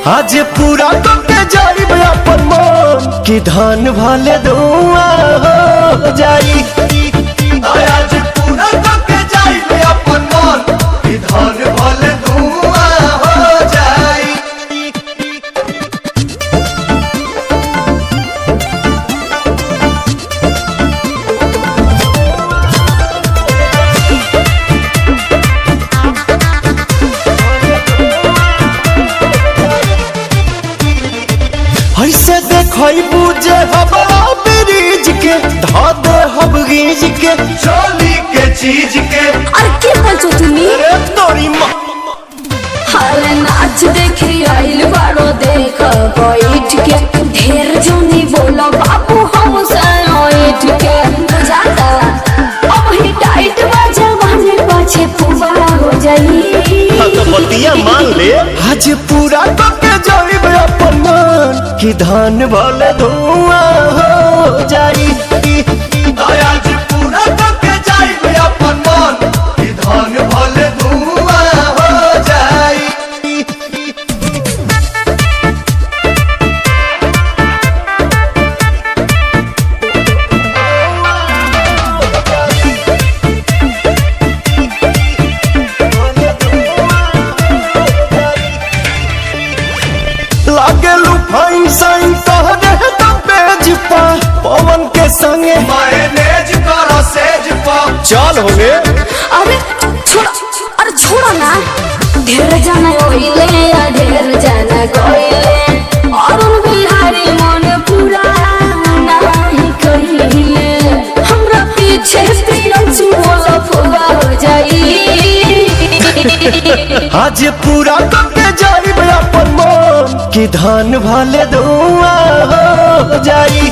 आज पूरा करके जाइब अपन मन कि धान भले धुआं हो जाई। आज पूरा करके जाइब अपन मन कि धान भले धुआं हो जाई। ऐसे देखई बुझे हवा ब्रिज के धा दे हब गीज के चोली के चीज के। अरे के बचो तुमी अरे तोरी माँ हाल नाच देखे आइल बारो देख बैठ के ढेर जोनी बोलो बाबू हम साइट के जाता अब ही टाइट बाजा माने पाछे पुबा हो जाई। तो बतिया मान ले आज पूरा करके जाइब अपन मन कि धान भले धुआं हो जाई। आज पूरा करके जाइब अपन मन कि धान भले धुआं हो जाई। लागेलू फाइन साइन तहरे पेज पा पवन के संगे मैनेज करो सेज पा चल होगे। अरे छोड़ा ना ढेर जाना ओइले ढेर जाना गोइले अरुण बिहारी मन पूरा नहीं कहिले हमरा पीछे प्रियंसु बोला फुगा हो जाई। आज पूरा करके जाइब अपन मन कि धान भले धुआं हो जाई।